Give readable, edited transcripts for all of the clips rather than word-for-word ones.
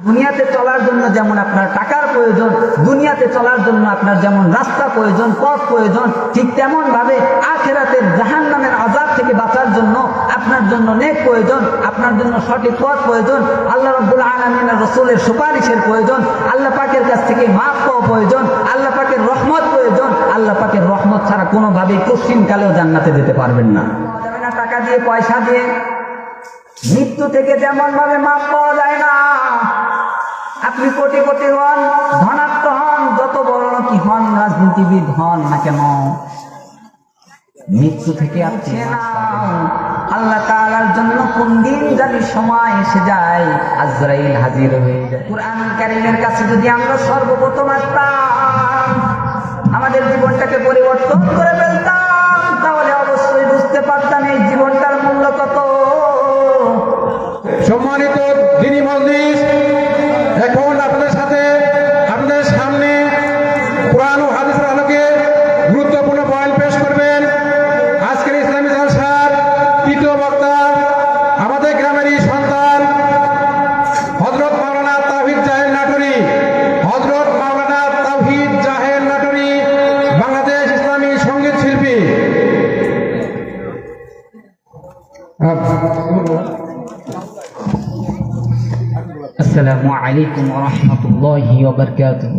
দুনিয়াতে চলার জন্য যেমন আপনার টাকার প্রয়োজন, দুনিয়াতে চলার জন্য আপনার যেমন রাস্তা প্রয়োজন, পথ প্রয়োজন, ঠিক তেমন ভাবে আখিরাতের জাহান্নামের আযাব থেকে বাঁচার জন্য আপনার জন্য নেক প্রয়োজন, আপনার জন্য সঠিক পথ প্রয়োজন, আল্লাহ রাব্বুল আলামিনের রাসূলের সুপারিশের প্রয়োজন, আল্লাহ পাকের কাছ থেকে মাফ পাওয়া প্রয়োজন, আল্লাহ পাকের রহমত প্রয়োজন। আল্লাহ পাকের রহমত ছাড়া কোনোভাবেই কঠিনকালেও জান্নাতে যেতে পারবেন না। টাকা দিয়ে, পয়সা দিয়ে মৃত্যু থেকে যেমন ভাবে মাপ পাওয়া যায় না। আপনি কোটি কোটি হন, ধনাত্ম হন, যত বড় কি হন, রাজনীতিবিদ হন না কেন, মৃত্যু থেকে আপনি না। আল্লাহ তাআলার জন্য কোন দিন জানি সময় এসে যায়, আজরাইল হাজির হয়ে যায়। কুরআনুল কারীমের কাছে যদি আমরা সর্বপ্রথম আসতাম, আমাদের জীবনটাকে পরিবর্তন করে ফেলতাম, তাহলে অবশ্যই বুঝতে পারতাম এই জীবনটার মূল্য কত। সম্মানিত দ্বীনি মজলিস, এখন আপনাদের সাথে আপনাদের সামনে কোরআন ও হাদিসের আলোকে গুরুত্বপূর্ণ বয়ান পেশ করবেন আজকের ইসলামী জলসার তৃতীয় বক্তা, আমাদের গ্রামেরই সন্তান হযরত মাওলানা তাওহীদ জাহের নাটোরী। হযরত মাওলানা তাওহীদ জাহের নাটোরী বাংলাদেশ ইসলামী সঙ্গীত শিল্পী। السلام عليكم ورحمة الله وبركاته.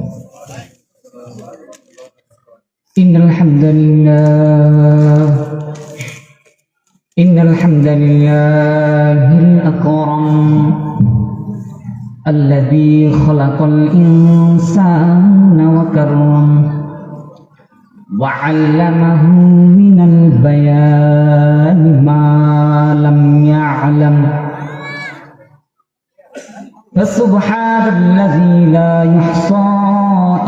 إن الحمد لله الأكرم الذي خلق الإنسان وكرم وعلمه من البيان ما لم يعلم. فسبحان الذي لا يحصى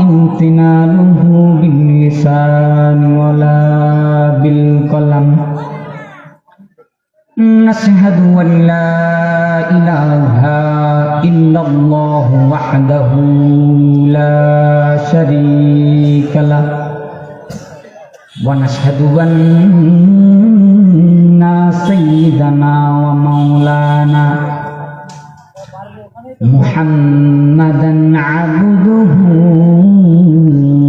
امتنانه باللسان ولا بالقلم. نشهد أن لا إله إلا الله وحده لا شريك له، ونشهد أن سيدنا ومولانا محمدا عبده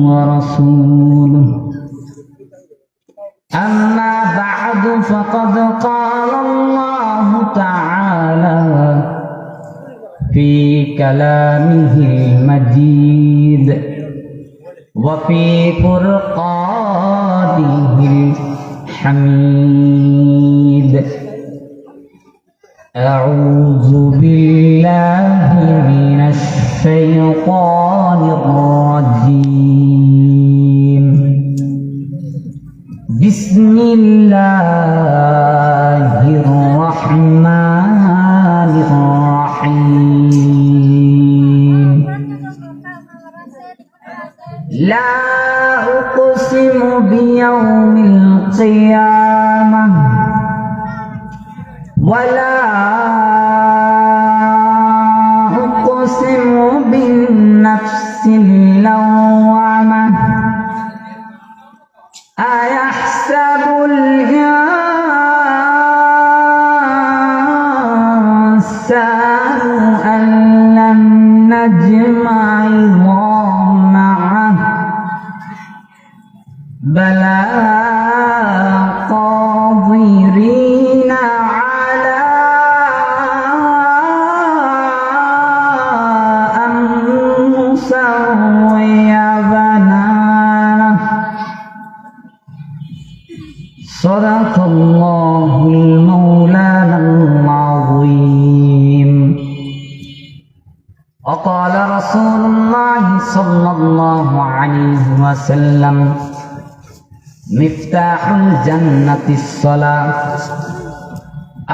ورسوله. أما بعد فقد قال الله تعالى في كلامه المجيد وفي فرقانه الحميد. أعوذ بالله من الشيطان الرجيم. بسم الله الرحمن الرحيم. لا أقسم بيوم القيامة ولا أقسم بالنفس اللوامة. أيحسب الإنسان أن لن نجمع عظامه؟ بلى قادرين على أن نسوي بنانه. صدق الله المولانا العظيم. وقال رسول الله صلى الله عليه وسلم: مفتاح الجنة الصلاة،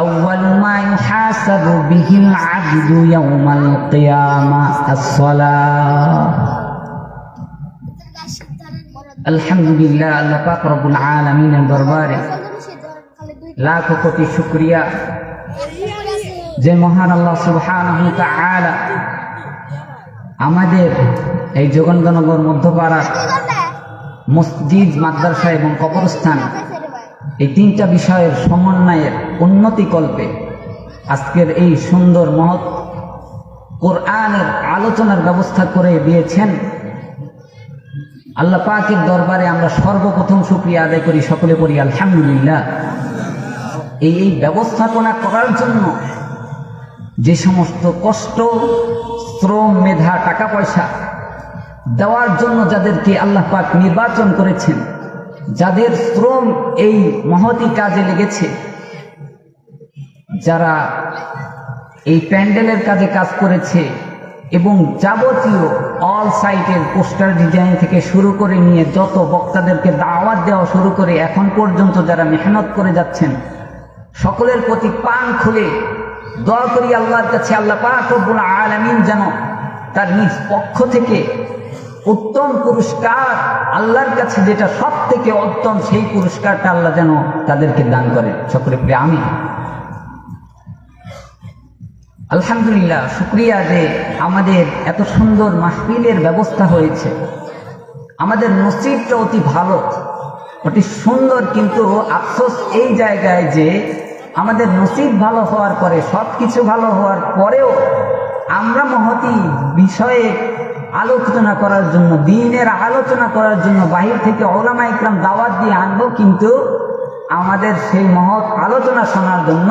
أول ما يحاسب به العبد يوم القيامة الصلاة. আলহামদুলিল্লাহ, আল্লাহ পাক রব্বুল আলামিনের দরবারে লাখ কোটি শুকরিয়া যে মহান আল্লাহ সুবহানাহু ওয়া তাআলা আমাদের এই যোগেন্দ্রনগর মধ্যপাড়া মসজিদ, মাদ্রাসা এবং কবরস্থান এই তিনটা বিষয়ের সমন্বয়ের উন্নতি কল্পে আজকের এই সুন্দর মহৎ কোরআনের আলোচনার ব্যবস্থা করে দিয়েছেন। আল্লাহ পাকের দরবারে আমরা সর্বপ্রথম শুকরিয়া আদায় করি, সকলে করি আলহামদুলিল্লাহ। এই ব্যবস্থাপনা করার জন্য যে সমস্ত কষ্ট, শ্রম, মেধা, টাকা পয়সা দেওয়ার জন্য যাদেরকে আল্লাহ পাক নির্বাচন করেছেন, যাদের শ্রম এই মহতি কাজে লেগেছে, যারা এই প্যান্ডেলের কাজে কাজ করেছে এবং যাবতীয় অল সাইটের পোস্টার ডিজাইন থেকে শুরু করে নিয়ে যত বক্তাদেরকে দাওয়াত দেওয়া শুরু করে এখন পর্যন্ত যারা মেহনত করে যাচ্ছেন, সকলের প্রতি পান খুলে দোয়া করি আল্লাহর কাছে, আল্লাহ পাক রব্বুল আলামিন যেন তার নিজ পক্ষ থেকে উত্তম পুরস্কার, আল্লাহর কাছে যেটা সব থেকে উত্তম, সেই পুরস্কারটা আল্লাহ যেন তাদেরকে দান করে। সকলে প্রিয় আমিন। আলহামদুলিল্লাহ, শুকরিয়া যে আমাদের এত সুন্দর মাহফিলের ব্যবস্থা হয়েছে। আমাদের নসিবটা অতি ভালো, অতি সুন্দর, কিন্তু আফসোস এই জায়গায় যে আমাদের নসিব ভালো হওয়ার পরে, সব কিছু ভালো হওয়ার পরেও আমরা মহতি বিষয়ে আলোচনা করার জন্য, দ্বীনের আলোচনা করার জন্য বাহির থেকে উলামা ইকরাম দাওয়াত দিয়ে আনবো, কিন্তু আমাদের সেই মহৎ আলোচনা শোনার জন্য,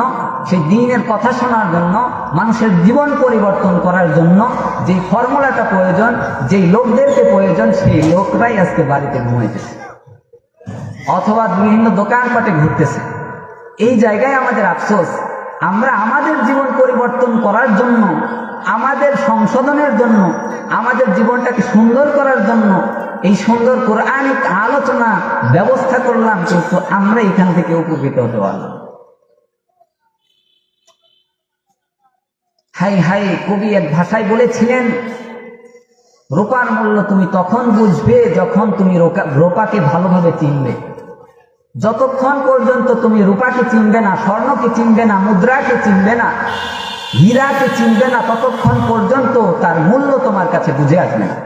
সেই দ্বীনের কথা শোনার জন্য, মানুষের জীবন পরিবর্তন করার জন্য যে ফর্মুলাটা প্রয়োজন, যেই লোকদেরকে প্রয়োজন, সেই লোকরাই আজকে বাড়িতে ঘুমাইতেছে অথবা বিভিন্ন দোকানপাটে ঘুরতেছে। এই জায়গায় আমাদের আফসোস। আমরা আমাদের জীবন পরিবর্তন করার জন্য, আমাদের সংশোধনের জন্য, আমাদের জীবনটাকে সুন্দর করার জন্য এই সুন্দর কোরআনিক আলোচনা ব্যবস্থা করলাম, কিন্তু আমরা এখান থেকে উপকৃত হতে পারলাম। হাই হাই, কবি এক ভাষায় বলেছিলেন, রূপার মূল্য তুমি তখন বুঝবে যখন তুমি রূপাকে ভালোভাবে চিনবে। যতক্ষণ পর্যন্ত তুমি রূপাকে চিনবে না, স্বর্ণকে চিনবে না, মুদ্রাকে চিনবে না, হীরাকে চিনবে না, ততক্ষণ পর্যন্ত তার মূল্য তোমার কাছে বুঝে আসবে না।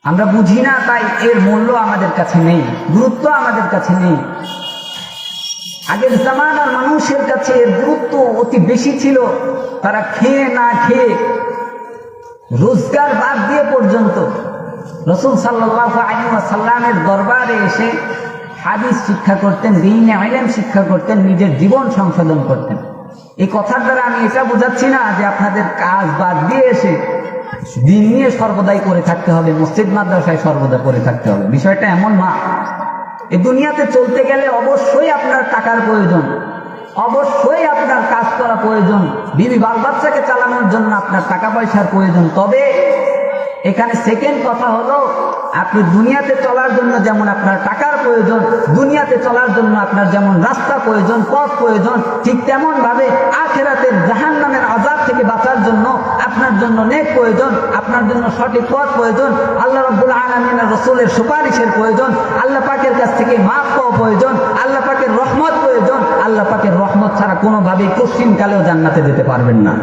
আমরা বুঝি না, তাই এর মূল্য আমাদের কাছে নেই, গুরুত্ব আমাদের কাছে নেই। আগের জামানার মানুষের কাছে এর গুরুত্ব অতি বেশি ছিল। তারা খেয়ে না খেয়ে, রোজগার বাদ দিয়ে পর্যন্ত রাসূল সাল্লাল্লাহু আলাইহি ওয়াসাল্লামের দরবারে এসে হাদিস শিক্ষা করতেন, দ্বীন ইলম শিক্ষা করতেন, নিজের জীবন সংশোধন করতেন। এই কথার দ্বারা আমি এটা বোঝাচ্ছি না যে আপনাদের কাজ বাদ দিয়ে এসে দিন নিয়ে সর্বদাই করে থাকতে হবে, মসজিদ মাদ্রাসায় সর্বদা করে থাকতে হবে, বিষয়টা এমন না। এই দুনিয়াতে চলতে গেলে অবশ্যই আপনার টাকার প্রয়োজন, অবশ্যই আপনার কাজ করা প্রয়োজন, বিবি বাল বাচ্চাকে চালানোর জন্য আপনার টাকা পয়সার প্রয়োজন। তবে এখানে সেকেন্ড কথা হলো, আপনি দুনিয়াতে চলার জন্য যেমন আপনার টাকার প্রয়োজন, দুনিয়াতে চলার জন্য আপনার যেমন রাস্তা প্রয়োজন, পথ প্রয়োজন, ঠিক তেমন ভাবে আখিরাতের জাহান্নামের আযাব থেকে বাঁচার জন্য আপনার জন্য নেক প্রয়োজন, আপনার জন্য সঠিক পথ প্রয়োজন, আল্লাহ রাব্বুল আলামিনের রাসূলের সুপারিশের প্রয়োজন, আল্লাহ পাকের কাছ থেকে মাফ পাওয়া প্রয়োজন, আল্লাহ পাকের রহমত প্রয়োজন। আল্লাহ পাকের রহমত ছাড়া কোনোভাবেই কঠিনকালেও জান্নাতে যেতে পারবেন না।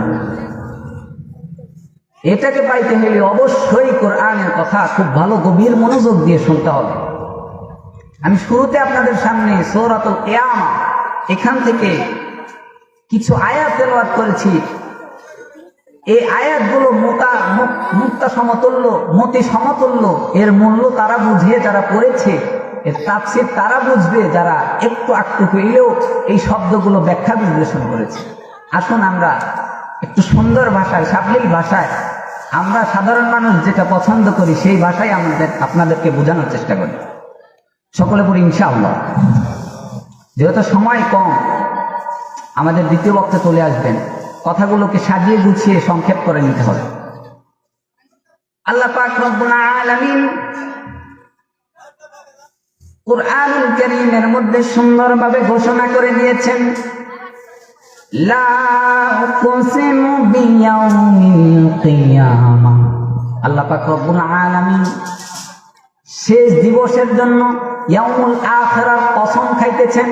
এটাকে পাইতে হলে অবশ্যই কোরআনের কথা খুব ভালো গভীর মনোযোগ দিয়ে শুনতে হবে। আমি শুরুতে আপনাদের সামনে সূরাতুল কিয়ামা এখান থেকে কিছু আয়াত তেলাওয়াত করেছি। এই আয়াতগুলো মুক্তা সমতুল্য, মতি সমতুল্য। এর মূল্য তারা বুঝিয়ে যারা পড়েছে, এর তাফসীর তারা বুঝবে যারা একটু একটু হইলেও এই শব্দগুলো ব্যাখ্যা বিশ্লেষণ করেছে। আসুন আমরা একটু সুন্দর ভাষায়, সাবলীল ভাষায়, আমরা সাধারণ মানুষ যেটা পছন্দ করি সেই ভাষায় আপনাদেরকে বোঝানোর চেষ্টা করি। সকলে পড়ি ইনশাআল্লাহ। যেহেতু সময় কম, আমাদের দ্বিতীয় বক্তা চলে আসবেন, কথাগুলোকে সাজিয়ে গুছিয়ে সংক্ষেপ করে নিতে হবে। আল্লাহ পাক রব্বুল আলামিন কুরআনুল কারীমের মধ্যে সুন্দরভাবে ঘোষণা করে দিয়েছেন, লা উকসিমু বিয়াউমিল কিয়ামা। আল্লাহ পাক রব্বুল আলামিন শেষ দিবসের জন্য ইয়াউমুল আখিরার কসম খাইতেছেন।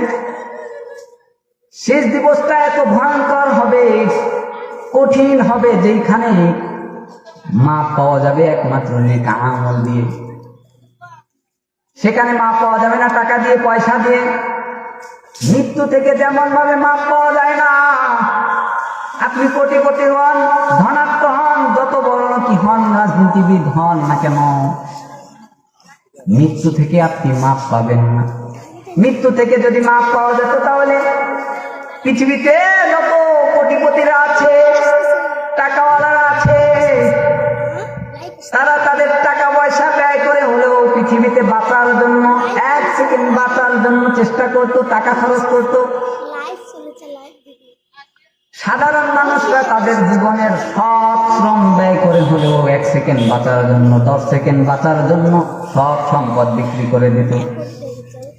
শেষ দিবসটা এত ভয়ঙ্কর হবে, কঠিন হবে, যেখানে মাপ পাওয়া যাবে একমাত্র নেক আমল দিয়ে। সেখানে মাপ পাওয়া যাবে না টাকা দিয়ে, পয়সা দিয়ে। মৃত্যু থেকে যেমন ভাবে মাপ পাওয়া যায় না, আপনি কোটিপতি হন, ধনাত্ম হন, যত বড় কি হন, রাজনীতিবিদ হন না কেন, মৃত্যু থেকে আপনি মাপ পাবেন না। মৃত্যু থেকে যদি মাপ পাওয়া যেত তাহলে পৃথিবীতে যত কোটিপতিরা আছে, টাকাওয়ালারা আছে, তারা তাদের টাকা পয়সা ব্যয় করে হলেও পৃথিবীতে বাঁচার জন্য, 1 সেকেন্ড বাঁচার জন্য চেষ্টা করত, টাকা খরচ করত। সাধারণ মানুষরা তাদের জীবনের সব শ্রম ব্যয় করে হলেও 1 সেকেন্ড বাঁচার জন্য, 10 সেকেন্ড বাঁচার জন্য সব সম্পদ বিক্রি করে দিত।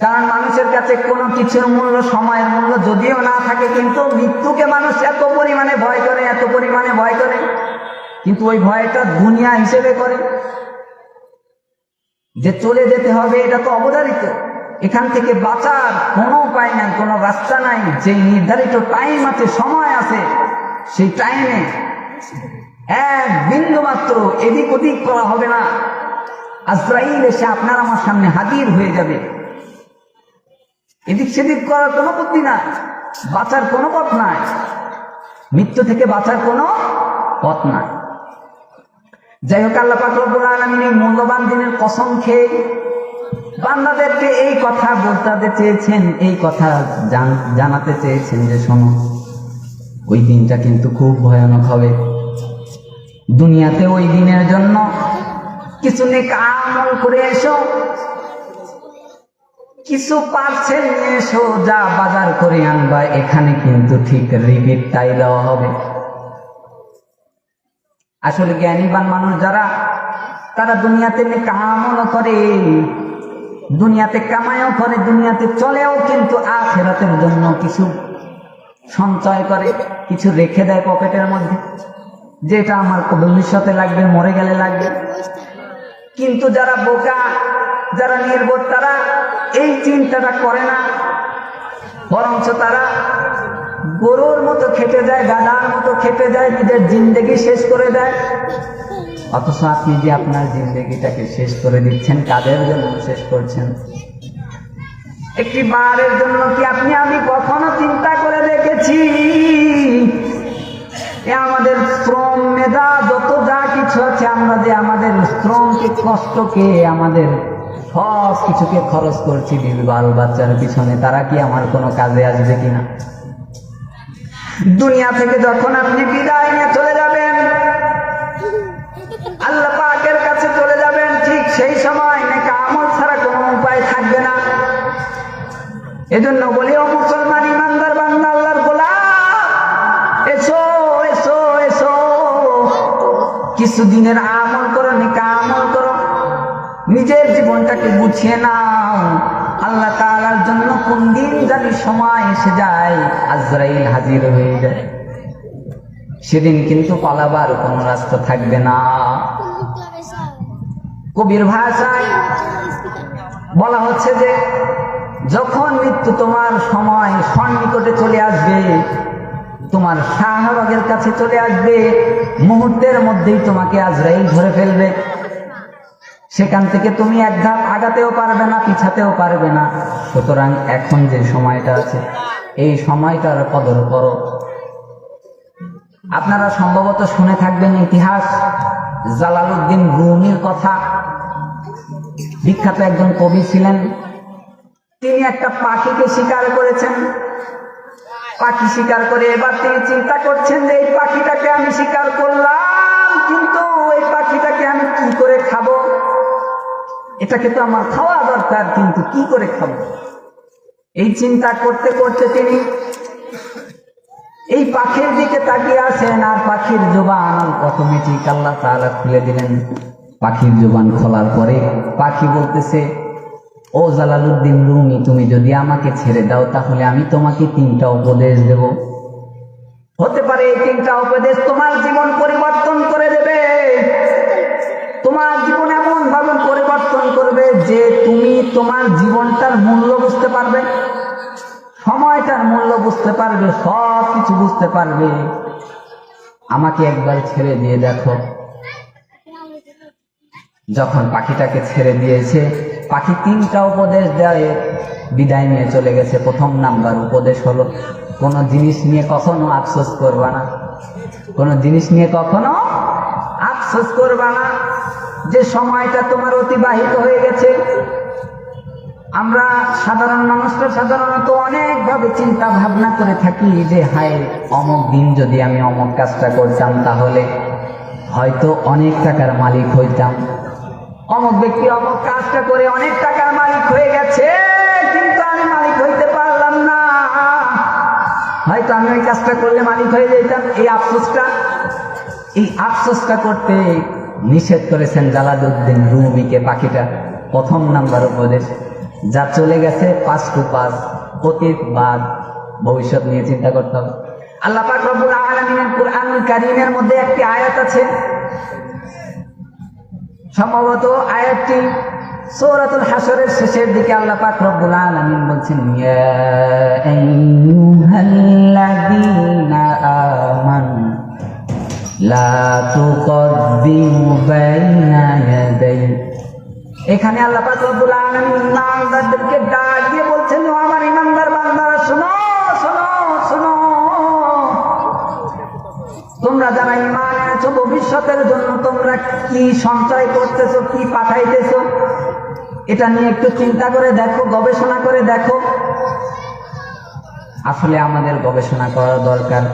কারণ মানুষের কাছে কোনো কিছুর মূল্য, সময়ের মূল্য যদিও না থাকে, কিন্তু মৃত্যুকে মানুষ এত পরিমাণে ভয় করে, এত পরিমাণে ভয় করে, কিন্তু ওই ভয়টা দুনিয়া হিসেবে করে যে চলে যেতে হবে, এটা তো অবধারিত। এখান থেকে বাঁচার কোনো উপায় নাই, কোনো রাস্তা নাই। যে নির্ধারিত টাইম আছে, সময় আছে, সেই টাইমে এক বিন্দু মাত্র এদিক ওদিক করা হবে না। আজরাইল এসে আপনার আমার সামনে হাজির হয়ে যাবে। এদিক সেদিক করার কোনো বুদ্ধি নাই, বাঁচার কোনো পথ নাই, মৃত্যু থেকে বাঁচার কোনো পথ নাই। যাই হোক, আল্লাহ পাক রব্বুল আলামিন এই মূল্যবান দিনের কসম খেয়ে বান্দাদেরকে এই কথা বলতে চেয়েছেন, এই কথা জানাতে চেয়েছেন যে শোনো, ওই দিনটা কিন্তু খুব ভয়ানক হবে। দুনিয়াতে ওই দিনের জন্য কিছু নেক আমল করে এসো, কিছু পার্সেল নিয়ে এসো, যা বাজার করে আনবা এখানে কিন্তু ঠিক রিপিট তাই দেওয়া হবে। আসলে জ্ঞানীবান মানুষ যারা, তারা দুনিয়াতে নেক আমলও করে, দুনিয়াতে কামাইও করে, দুনিয়াতে চলেও, কিন্তু আখিরাতের জন্য কিছু সঞ্চয় করে, কিছু রেখে দেয় পকেটের মধ্যে, যেটা আমার ভবিষ্যতে লাগবে, মরে গেলে লাগবে। কিন্তু যারা বোকা, যারা নির্বোধ, তারা এই চিন্তাটা করে না, বরঞ্চ তারা গরুর মতো খেটে যায়, গাধার মতো খেটে যায়, নিজের জিন্দেগি শেষ করে দেয়। অথচ আপনি যে আপনার জিন্দেগিটাকে শেষ করে দিচ্ছেন, কাদের জন্য শেষ করছেন? একটি বারের জন্য কি আপনি আমি কখনো চিন্তা করে দেখেছি আমাদের শ্রম, মেধা, যত যা কিছু আছে, আমরা যে আমাদের শ্রমকে, কষ্টকে, আমাদের সব কিছুকে খরচ করছি বিবি বাল বাচ্চার পিছনে, তারা কি আমার কোনো কাজে আসবে কিনা? দুনিয়া থেকে যখন আপনি বিদায় নিয়ে চলে যাবেন, আল্লাহ পাকের কাছে চলে যাবেন, ঠিক সেই সময় নেক আমল ছাড়া কোনো উপায় থাকবে না। এজন্য বলি, ও মুসলমান ইমানদার বান্দা, আল্লাহর গোলাম, এসো এসো এসো, কিছু দিনের আমল করো, নেক আমল করো, নিজের জীবনটাকে গুছিয়ে নাও। আল্লাহ তাআলার জন্য কোন দিন জানি সময় এসে যায়, আজরাইল হাজির হয়ে যায়, সেদিন কিন্তু পালাবার কোনো রাস্তা থাকবে না। কবির ভাষায় বলা হচ্ছে যে যখন মৃত্যু তোমার সময় সন্নিকটে চলে আসবে, তোমার শাহবাগের কাছে চলে আসবে, মুহূর্তের মধ্যেই তোমাকে আজরাইল ধরে ফেলবে। সেখান থেকে তুমি এক ধাপ আগাতেও পারবে না, পিছাতেও পারবে না। সুতরাং এখন যে সময়টা আছে, এই সময়টার কদর করো। আপনারা সম্ভবত শুনে থাকবেন ইতিহাস, জালালউদ্দিন রুমির কথা। বিখ্যাত একজন কবি ছিলেন, তিনি একটা পাখিকে শিকার করেছেন। পাখি শিকার করে এবার তিনি চিন্তা করছেন যে এই পাখিটাকে আমি শিকার করলাম, কিন্তু এই পাখিটাকে আমি কি করে খাবো? এটাকে তো আমার খাওয়া দরকার, কিন্তু কি করে খাবো? এই চিন্তা করতে করতে তিনি এই পাখির দিকে তাকিয়ে আছেন, আর পাখির জবান অটোমেটিক আল্লাহ তাআলা খুলে দিলেন। পাখির জবান খোলার পরে পাখি বলতেছে, ও জালালউদ্দিন রুমি, তুমি যদি আমাকে ছেড়ে দাও তাহলে আমি তোমাকে 3টা উপদেশ দেব। হতে পারে এই 3টা উপদেশ তোমার জীবন পরিবর্তন করে দেবে, তোমার জীবন এমন ভাবে পরিবর্তন করবে যে তুমি তোমার জীবনটার মূল্য বুঝতে পারবে, সময়টার মূল্য বুঝতে পারবে, সব কিছু বুঝতে পারবে। আমাকে একবার ছেড়ে দিয়ে দেখো। যখন পাখিটাকে ছেড়ে দিয়েছে, পাখি 3টা উপদেশ দেয়, বিদায় নিয়ে চলে গেছে। প্রথম নাম্বার উপদেশ হলো, কোনো জিনিস নিয়ে কখনো আফসোস করবা না। কোনো জিনিস নিয়ে কখনো আফসোস করবা না যে সময়টা তোমার অতিবাহিত হয়ে গেছে। আমরা সাধারণ মানুষরা সাধারণত অনেকভাবে চিন্তা ভাবনা করে থাকি যে হায় অমুক দিন যদি আমি অমুক কাজটা করতাম তাহলে হয়তো অনেক টাকার মালিক হইতাম। অমুক ব্যক্তি অমুক কাজটা করে অনেক টাকার মালিক হয়ে গেছে, কিন্তু আমি মালিক হইতে পারলাম না। হয়তো আমি ওই কাজটা করলে মালিক হয়ে যেতাম। এই আফসোসটা করতে নিষেধ করেছেন জালালউদ্দিন রুমিকে পাখিটা। প্রথম নাম্বার উপদেশ, যা চলে গেছে 5 to 5, অতীত বাদ ভবিষ্যৎ নিয়ে চিন্তা করতে হবে। আল্লাহ পাক রব্বুল আলামিনের কুরআনুল কারীমের মধ্যে একটি আয়াত আছে, সম্ভবত আয়াতটি সূরাতুল হাশরের শেষের দিকে। আল্লাহ পাক রব্বুল আলামিন বলছেন, ইয়া আইয়ুহাল্লাযীনা আমানু লা তুকদ্দিমু বাইনা ইয়াদাই। এখানে আল্লাহ পাক রব্বুল আলামিন ইমানদারদেরকে ডাক দিয়ে বলছেন, ও আমার ইমানদার বান্দারা শোনো শোনো শোনো, তোমরা যারা ঈমান এনেছো ভবিষ্যতের জন্য তোমরা কি সঞ্চয় করতেছো, কি পাঠাইতেছো, এটা নিয়ে একটু চিন্তা করে দেখো, গবেষণা করে দেখো। আসলে আমাদের গবেষণা করার দরকার।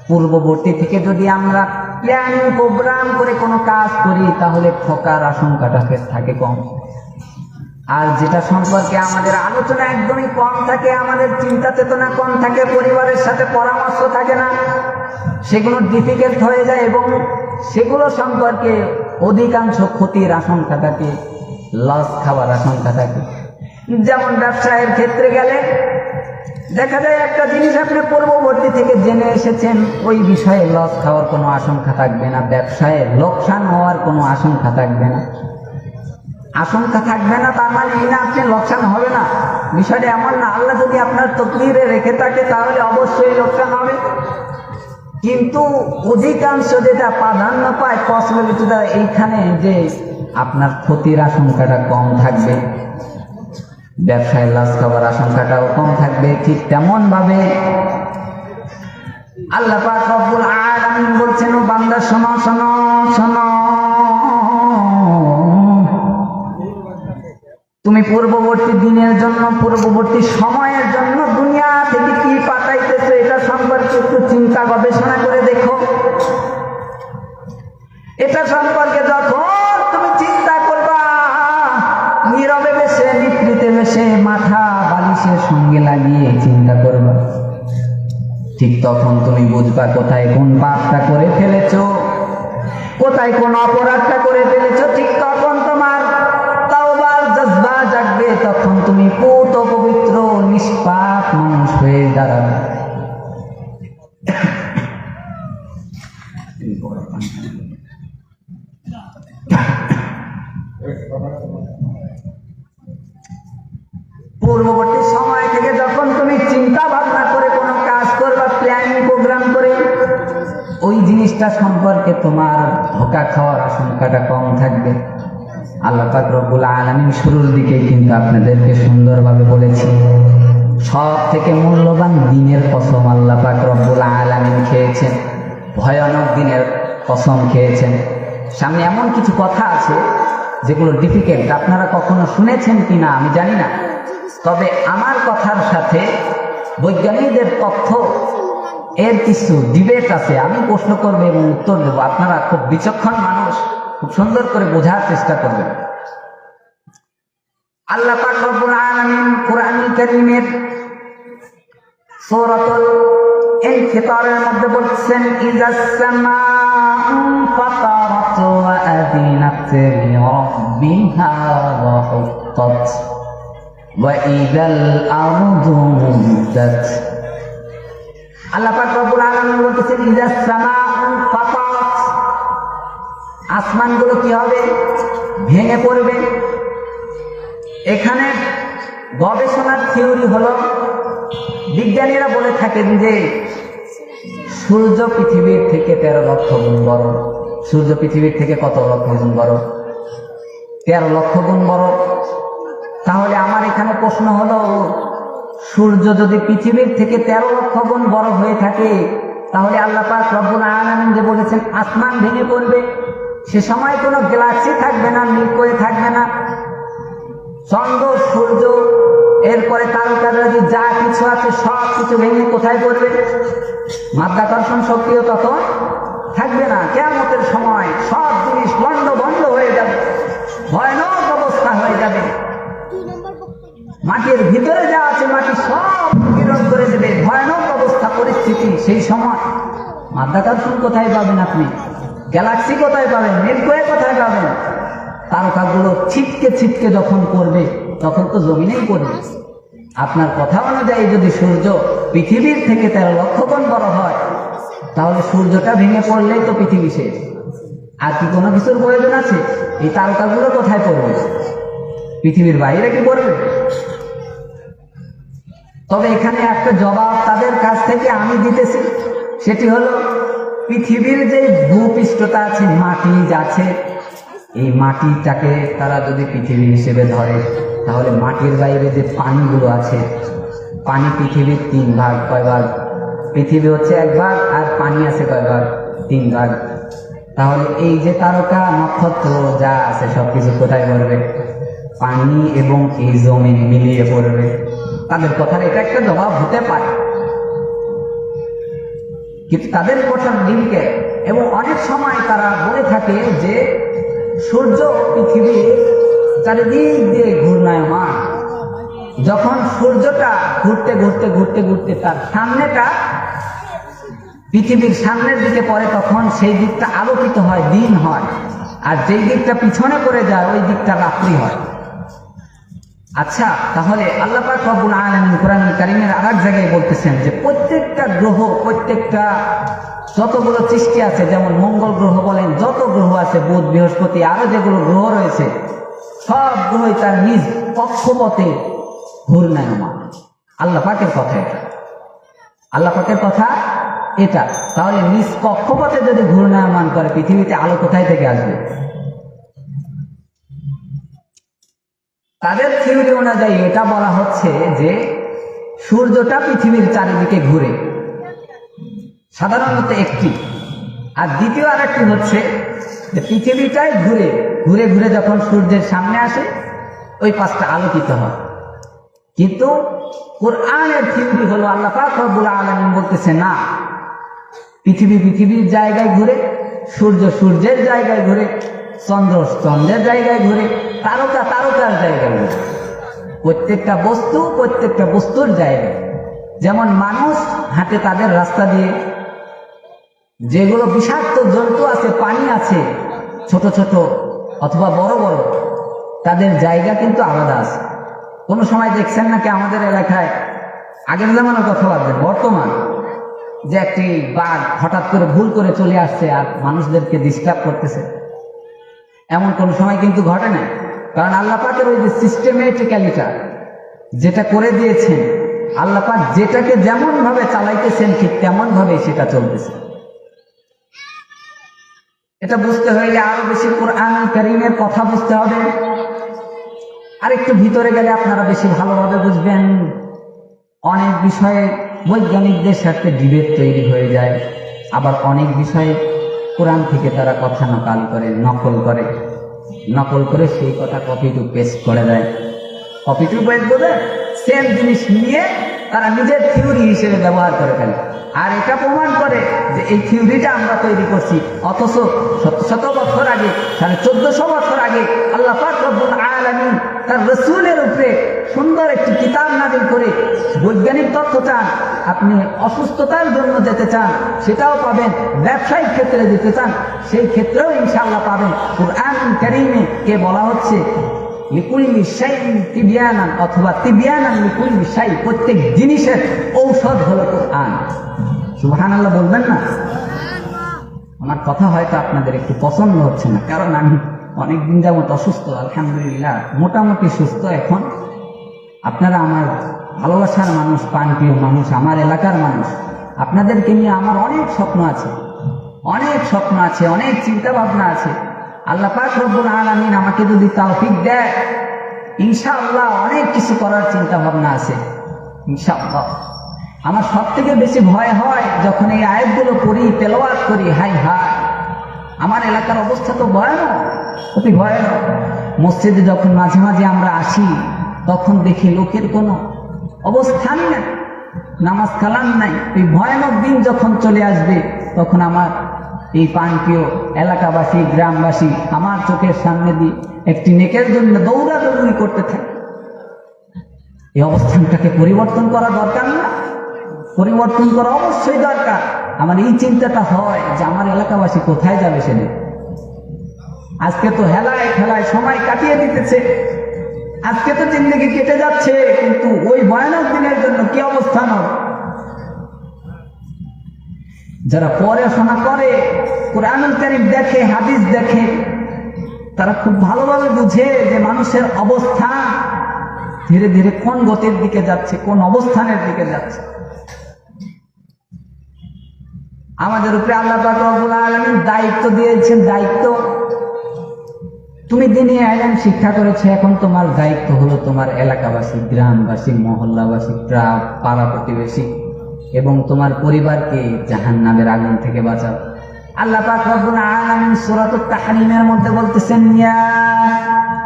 পূর্ববর্তী থেকে যদি আমরা প্ল্যানিং প্রোগ্রাম করে কোনো কাজ করি তাহলে ঠকার আশঙ্কাটা থাকে কম। আর যেটা সম্পর্কে আমাদের আলোচনা একদমই কম থাকে, আমাদের চিন্তা চেতনা কম থাকে, পরিবারের সাথে পরামর্শ থাকে না, সেগুলো ডিফিকাল্ট হয়ে যায় এবং সেগুলো সম্পর্কে অধিকাংশ ক্ষতির আশঙ্কা থাকে, লস খাওয়ার আশঙ্কা থাকে। যেমন ব্যবসায়ের ক্ষেত্রে গেলে দেখা যায় একটা জিনিস আপনি পূর্ববর্তী থেকে জেনে এসেছেন, ওই বিষয়ে লস খাওয়ার কোনো আশঙ্কা থাকবে না, ব্যবসায় লোকসান হওয়ার কোনো আশঙ্কা থাকবে না। আশঙ্কা থাকবে না তার মানে এই না আপনি লোকসান হবে না, বিষয়টা এমন না। আল্লাহ যদি আপনার তকদিরে রেখে থাকে তাহলে অবশ্যই লোকসান হবে, কিন্তু অধিকাংশ যেটা প্রাধান্য পায় পসিবিলিটিটা এইখানে যে আপনার ক্ষতির আশঙ্কাটা কম থাকবে, ব্যবসায় লস খাওয়ার আশঙ্কাটাও কম থাকবে। ঠিক তেমন ভাবে আল্লাহ পাক রব্বুল আলামিন বলছেন, ও বান্দা শোনো শোনো শোনো, তুমি পূর্ববর্তী দিনের জন্য, পূর্ববর্তী সময়ের জন্য দুনিয়া থেকে কি পাঠাইতেছো এটা সম্পর্কে একটু চিন্তা গবেষণা করে দেখো। এটা সম্পর্কে যখন তুমি চিন্তা করবা, নীরবে বসে নিভৃতে বসে মাথা বালিশের সঙ্গে লাগিয়ে চিন্তা করবা, ঠিক তখন তুমি বুঝবা কোথায় কোন পাপটা করে ফেলেছো, কোথায় কোন অপরাধটা করে ফেলেছো। ঠিক তখন তোমার তাওবার জজবা জাগবে, তখন তুমি পুত পবিত্র নিষ্পাপ মানুষ হয়ে দাঁড়াবে। পূর্ববর্তী সময় থেকে যখন তুমি চিন্তা ভাবনা করে কোনো কাজ করবা, প্ল্যানিং প্রোগ্রাম করে, ওই জিনিসটা সম্পর্কে তোমার ধোঁকা খাওয়ার আশঙ্কাটা কম থাকবে। আল্লাহ পাক রব্বুল আলামিন শুরুর দিকে কিন্তু আপনাদেরকে সুন্দরভাবে বলেছি, সব থেকে মূল্যবান দিনের কসম আল্লাহ পাক রব্বুল আলামিন খেয়েছেন, ভয়ানক দিনের কসম খেয়েছেন। সামনে এমন কিছু কথা আছে যেগুলো ডিফিকাল্ট, আপনারা কখনো শুনেছেন কিনা আমি জানি না, তবে আমার কথার সাথে বৈজ্ঞানিকদের তথ্য এর কিছু ডিবেট আছে। আমি প্রশ্ন করবো এবং উত্তর দেবো, আপনারা খুব বিচক্ষণ মানুষ, খুব সুন্দর করে বোঝার চেষ্টা করবেন। আল্লাহ পাক রব্বুল আলামিন কুরআনুল কারীমের সূরাতুল ইনফিতারের মধ্যে বলছেন, ইযাস সামাউ ফাতারাত ওয়া আযিনাত লিরাব্বিহা ওয়া হুক্কাত ওয়া ইযাল আরদু মুদ্দাত। আল্লাহ পাক রব্বুল আলামিন বলতেছেন, ইযাস সামাউ ফাতারাত, আসমানগুলো কি হবে? ভেঙে পড়বে। এখানে গবেষণার থিওরি হলো, বিজ্ঞানীরা বলে থাকেন যে সূর্য পৃথিবীর থেকে 13 লক্ষ গুণ বড়। সূর্য পৃথিবীর থেকে কত লক্ষ গুণ বড়? 13 লক্ষ গুণ বড়। তাহলে আমার এখানে প্রশ্ন হলো, সূর্য যদি পৃথিবীর থেকে 13 লক্ষ গুণ বড় হয়ে থাকে, তাহলে আল্লাহ পাক রব্বুল আলামিন যে বলেছেন আসমান ভেঙে পড়বে, সে সময় কোনো গ্যালাক্সি থাকবে না, মিল্কি থাকবে না, চন্দ্র সূর্য এরপরে তারকারাজি যা কিছু আছে সব কিছু ভেঙে কোথায় পড়বে? মাধ্যাকর্ষণ শক্তিও তখন থাকবে না। কিয়ামতের সময় সব জিনিস বন্ধ হয়ে যাবে, ভয়ানক অবস্থা হয়ে যাবে। মাটির ভিতরে যা আছে মাটি সব বিরোধ করে দেবে, ভয়ানক অবস্থা পরিস্থিতি। সেই সময় মাধ্যাকর্ষণ কোথায় পাবেন আপনি? গ্যালাক্সি কোথায় পাবেন? মিল্কি কোথায় পাবেন? তারকাগুলো ছিটকে যখন পড়বে তখন তো জমিনেই পড়বে। আপনার কথা অনুযায়ী যদি সূর্য পৃথিবীর থেকে 13 লক্ষ গুণ বড় হয়, তাহলে সূর্যটা ভেঙে পড়লেই তো পৃথিবী শেষ। আর কি কোনো কিছুর প্রয়োজন আছে? এই তারকাগুলো কোথায় পড়বে? পৃথিবীর বাইরে কি পড়বে? তবে এখানে একটা জবাব তাদের কাছ থেকে আমি দিতেছি, সেটি হলো পৃথিবীর যে ভূপৃষ্ঠটা আছে, মাটি আছে, এই মাটিটাকে তারা যদি পৃথিবী হিসেবে ধরে, তাহলে মাটির বাইরে যে পানিগুলো আছে, পানি পৃথিবীর 3 ভাগ। কয় ভাগ? পৃথিবী হচ্ছে 1 ভাগ, আর পানি আছে কয় ভাগ? 3 ভাগ। তাহলে এই যে তারকা নক্ষত্র যা আছে সবকিছু কোথায় পড়বে? পানি এবং এই জমিন মিলিয়ে পড়বে। তাদের কথার এটা একটা জবাব হতে পারে, কিন্তু তাদের কথার দিনকে এবং অনেক সময় তারা বলে থাকে যে সূর্য পৃথিবীর চারিদিক দিয়ে ঘূর্ণায়মান। যখন সূর্যটা ঘুরতে তার সামনেটা পৃথিবীর সামনের দিকে পড়ে, তখন সেই দিকটা আলোকিত হয়, দিন হয়, আর যেই দিকটা পিছনে পড়ে যায় ওই দিকটা রাত্রি হয়। আচ্ছা, তাহলে আল্লাহ পাক রব্বুল আলামিন কোরআনুল কারীমের আরেক জায়গায় বলতেছেন যে প্রত্যেকটা গ্রহ, প্রত্যেকটা যতগুলো সৃষ্টি আছে, যেমন মঙ্গল গ্রহ বলেন, যত গ্রহ আছে, বুধ, বৃহস্পতি, আরো যেগুলো গ্রহ রয়েছে, সব গ্রহই তার নিজ কক্ষপথে ঘূর্ণায়মান। আল্লাহ পাকের কথা এটা, আল্লাহ পাকের কথা এটা। তাহলে নিজ কক্ষপথে যদি ঘূর্ণায়মান করে, পৃথিবীতে আলো কোথায় থেকে আসবে? তাদের থিওরি অনুযায়ী এটা বলা হচ্ছে যে সূর্যটা পৃথিবীর চারিদিকে ঘুরে, সাধারণত একটি, আর দ্বিতীয় আরেকটি হচ্ছে যে পৃথিবীটাই ঘুরে যখন সূর্যের সামনে আসে ওই পাশটা আলোকিত হয়। কিন্তু কোরআনের থিওরি হলো আল্লাহ পাক রব্বুল আলামিন বলতেছে না, পৃথিবীর জায়গায় ঘুরে, সূর্য সূর্যের জায়গায় ঘুরে, চন্দ্র চন্দ্রের জায়গায় ঘুরে, তারকার জায়গায় ঘুরে। প্রত্যেকটা বস্তুর জায়গায়। যেমন মানুষ হাঁটে তাদের রাস্তা দিয়ে, যেগুলো বিষাক্ত জন্তু আছে, পানি আছে, ছোট ছোট অথবা বড় বড়, তাদের জায়গা কিন্তু আলাদা আছে। কোনো সময় দেখছেন নাকি আমাদের এলাকায়, আগের জামানোর কথা বাদে বর্তমান, যে একটি বাঘ হঠাৎ করে ভুল করে চলে আসছে আর মানুষদেরকে ডিস্টার্ব করতেছে? এমন কোন সময় কিন্তু ঘটে না, কারণ আল্লাহ পাকের ওই যে সিস্টেমেটিক্যালিটা যেটা করে দিয়েছেন, আল্লাহ পাক যেটাকে যেমন ভাবে চালাইতেছেন ঠিক তেমন ভাবে সেটা চলতেছে। এটা বুঝতে হইলে আরো বেশি কোরআনুল কারীমের কথা বুঝতে হবে। আর একটু ভিতরে গেলে আপনারা বেশি ভালোভাবে বুঝবেন। অনেক বিষয়ে বৈজ্ঞানিকদের সাথে ডিবেট তৈরি হয়ে যায়, আবার অনেক বিষয়ে কোরআন থেকে তারা কথা নকল করে সেই কথা কপি টু পেস্ট করে দেয়। কপি টু পেস্ট বলে সেম জিনিস নিয়ে তারা নিজের থিওরি হিসেবে ব্যবহার করে ফেলে, আর এটা প্রমাণ করে যে এই থিওরিটা আমরা তৈরি করছি। অথচ শত বছর আগে, 1450 বছর আগে আল্লাহ পাক রব্বুল আলামিন তার রাসূলের উপরে সুন্দর একটি কিতাব নাযিল করে বৈজ্ঞানিক তথ্য চান, আপনি অসুস্থতার জন্য যেতে চান সেটাও পাবেন, ব্যবসায়িক ক্ষেত্রে যেতে চান সেই ক্ষেত্রেও ইনশাআল্লাহ পাবেন। কুরআনুল কারীমে কে বলা হচ্ছে লিকুল্লি শাইইন তিবয়ানান, অথবা তিবয়ানান লিকুল্লি শাই, প্রত্যেক জিনিসের ঔষধ হলো কোরআন। সুবহানাল্লাহ বলবেন না? আমার কথা হয়তো আপনাদের একটু পছন্দ হচ্ছে না, কারণ আমি অনেকদিন যাবত অসুস্থ, আলহামদুলিল্লাহ মোটামুটি সুস্থ এখন। আপনারা আমার ভালোবাসার মানুষ, প্রাণপ্রিয় মানুষ, আমার এলাকার মানুষ। আপনাদেরকে নিয়ে আমার অনেক স্বপ্ন আছে, অনেক চিন্তা ভাবনা আছে। আল্লাহ পাক রব্বুল আলামিন আমাকে যদি তৌফিক দেয়, ইনশাআল্লাহ অনেক কিছু করার চিন্তা ভাবনা আছে ইনশাআল্লাহ। আমার সব থেকে বেশি ভয় হয় যখন এই আয়াতগুলো পড়ি, তেলাওয়াত করি, হাই হাই আমার এলাকার অবস্থা তো ভয়ানক, অতি ভয়ানক। মসজিদে যখন মাঝে মাঝে আমরা আসি তখন দেখি লোকের কোনো অবস্থান নেই, নামাজ কালাম নাই। এই ভয়ানক দিন যখন চলে আসবে তখন আমার এই প্রান্তীয় এলাকাবাসী, গ্রামবাসী আমার চোখের সামনে দিয়ে একটি নেকের জন্য দৌড়াদৌড়ি করতে থাকে। এই অবস্থানটাকে পরিবর্তন করা দরকার না? পরিবর্তন করা অবশ্যই দরকার। আমার এই চিন্তাটা হয় যে আমার এলাকাবাসী কোথায় যাবে সেদিন। আজকে তো হেলায় খেলায় সময় কাটিয়ে দিতেছে, আজকে তো জিন্দগি কেটে যাচ্ছে, কিন্তু ওই ভয়ানক দিনের জন্য কি অবস্থান হবে? যারা পড়াশোনা করে, কুরআনুল কারীম দেখে, হাদিস দেখে, তারা খুব ভালোভাবে বুঝে যে মানুষের অবস্থান ধীরে ধীরে কোন গতির দিকে যাচ্ছে, কোন অবস্থানের দিকে যাচ্ছে। আমাদের উপরে আল্লাহ পাক রব্বুল আলামিন দায়িত্ব দিয়েছেন। দায়িত্ব, তুমি দিনে ইলম শিক্ষা করেছো, এখন তোমার দায়িত্ব হলো তোমার এলাকাবাসী, গ্রামবাসী, মহল্লাবাসী, পাড়া প্রতিবেশী এবং তোমার পরিবারকে জাহান্নামের আগুন থেকে বাঁচাও। আল্লাহ পাক রব্বুল আলামিন সূরাতুত তাহরিমের মধ্যে বলতেছেন, ইয়া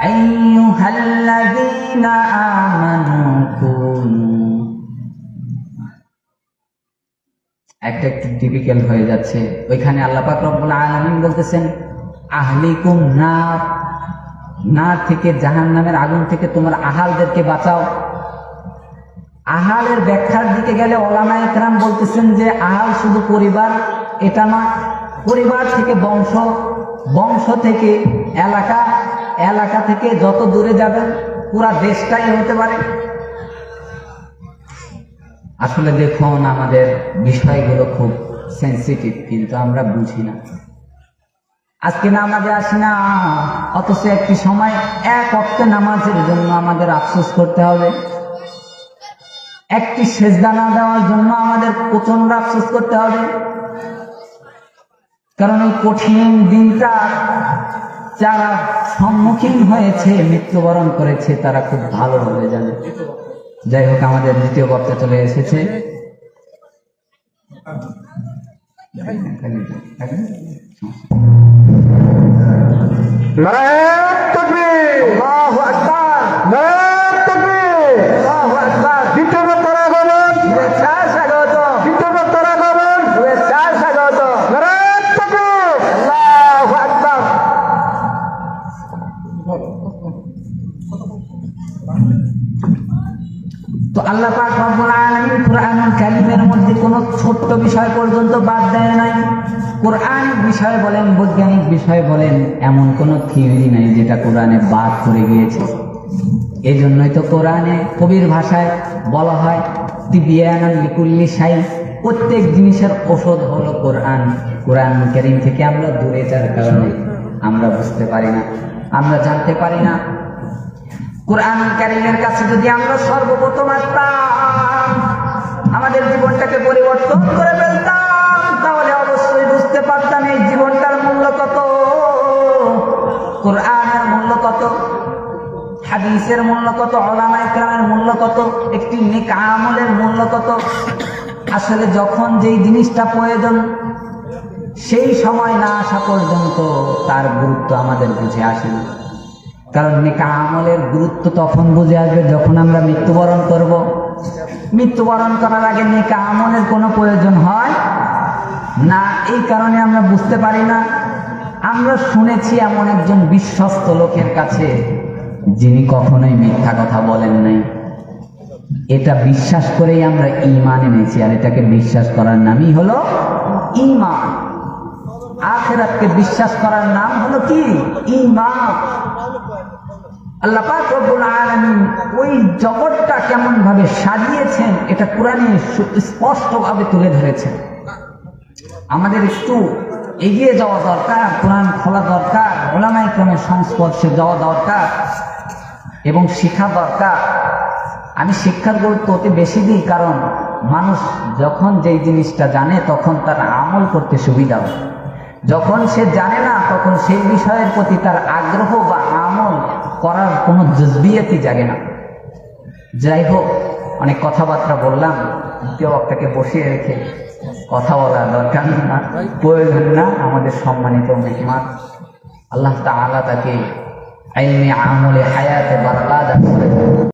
আইয়ুহাল্লাযীনা আমানু কুনু, একটা একটু টিপিক্যাল হয়ে যাচ্ছে ওইখানে। আল্লাহ পাক রব্বুল আলামিন বলতেছেন আহলিকুম নার, নার থেকে, জাহান্নামের আগুন থেকে তোমার আহালদেরকে বাঁচাও। আহালের ব্যাখ্যার দিকে গেলে ওলামায়ে কেরাম বলতেছেন যে আহাল শুধু পরিবার এটা নয়, পরিবার থেকে বংশ, বংশ থেকে এলাকা, এলাকা থেকে যত দূরে যাবেন পুরা দেশটাই হতে পারে। আসলে দেখুন আমাদের বিষয়গুলো খুব সেন্সিটিভ, কিন্তু আমরা বুঝি না। আজকে নামাজে আসি না, অথচ একটি সময় এক ওয়াক্ত নামাজের জন্য আমাদের আফসোস করতে হবে, একটি সেজদা না দেওয়ার জন্য আমাদের প্রচন্ড আফসোস করতে হবে। কারণ এই কঠিন দিনটা যারা সম্মুখীন হয়েছে, মৃত্যুবরণ করেছে, তারা খুব ভালোভাবে জানে। যাই হোক, আমাদের দ্বিতীয় বক্তা চলে এসেছে। নারায়ে তাকবীর, আল্লাহু আকবার, নারায়ে তাকবীর, আল্লাহু আকবার। দ্বিতীয় বক্তারা আগমন, শুভেচ্ছা স্বাগত, দ্বিতীয় বক্তারা আগমন, শুভেচ্ছা স্বাগত। নারায়ে তাকবীর, আল্লাহু আকবার। তো আল্লাহ পাক রব্বুল আলামিন কুরআনুল কারীমের মধ্যে কোনো ছোট্ট বিষয় পর্যন্ত বাদ দেয় নাই। কোরআনিক বিষয় বলেন, বৈজ্ঞানিক বিষয় বলেন, এমন কোনো থিওরি নাই যেটা কোরআনে বাদ করে গিয়েছে। এই জন্যই তো কোরআনে কবির ভাষায় বলা হয় তিবিয়ানান লিকুল্লি শাই, প্রত্যেক জিনিসের ঔষধ হলো কোরআন। কোরআনুল কারীম থেকে আমরা দূরে যার কারণে আমরা বুঝতে পারি না, আমরা জানতে পারি না। কোরআনুল কারীমের কাছে যদি আমরা সর্বপ্রথম আসতাম, আমাদের জীবনটাকে পরিবর্তন করে ফেলতাম, তাহলে অবশ্যই বুঝতে পারতাম এই জীবনটার মূল্য কত, কোরআনের মূল্য কত, হাদিসের মূল্য কত, উলামায়ে কেরামের মূল্য কত, একটি নেক আমলের মূল্য কত। আসলে যখন যেই জিনিসটা প্রয়োজন সেই সময় না আসা পর্যন্ত তার গুরুত্ব আমাদের বুঝে আসে না। কারণ নেক আমলের গুরুত্ব তখন বুঝে আসবে যখন আমরা মৃত্যুবরণ করব। মৃত্যুবরণ করার আগে নেক আমলের কোনো প্রয়োজন হয় না, এই কারণে আমরা বুঝতে পারি না। আমরা শুনেছি এমন একজন বিশ্বস্ত লোকের কাছে যিনি কখনোই মিথ্যা কথা বলেন নাই। এটা বিশ্বাস করেই আমরা ঈমান এনেছি, আর এটাকে বিশ্বাস করার নামই হলো ঈমান। আখিরাতকে বিশ্বাস করার নাম হলো কি? ঈমান। আল্লাহ পাক রব্বুল আলামিন ওই জগৎটা কেমন ভাবে সাজিয়েছেন এটা কোরআনে স্পষ্টভাবে তুলে ধরেছেন। আমাদের একটু এগিয়ে যাওয়া দরকার, কোরআন খোলা দরকার, উলামায়ে কেরামের সংস্পর্শে যাওয়া দরকার এবং শিক্ষা দরকার। আমি শিক্ষার গুরুত্ব অতি বেশি দিই, কারণ মানুষ যখন যেই জিনিসটা জানে তখন তার আমল করতে সুবিধা হয়। যখন সে জানে না তখন সেই বিষয়ের প্রতি তার আগ্রহ বা আমল করার কোনো জজবিয়তই জাগে না। যাই হোক, অনেক কথাবার্তা বললাম। দ্বিতীয় বক্তাকে বসিয়ে রেখে কথা বলার দরকার না, প্রয়োজন না। আমাদের সম্মানিত মেহমান, আল্লাহ তাআলা তাকে ইলমে আমলে হায়াতে বারাকা দান করেন।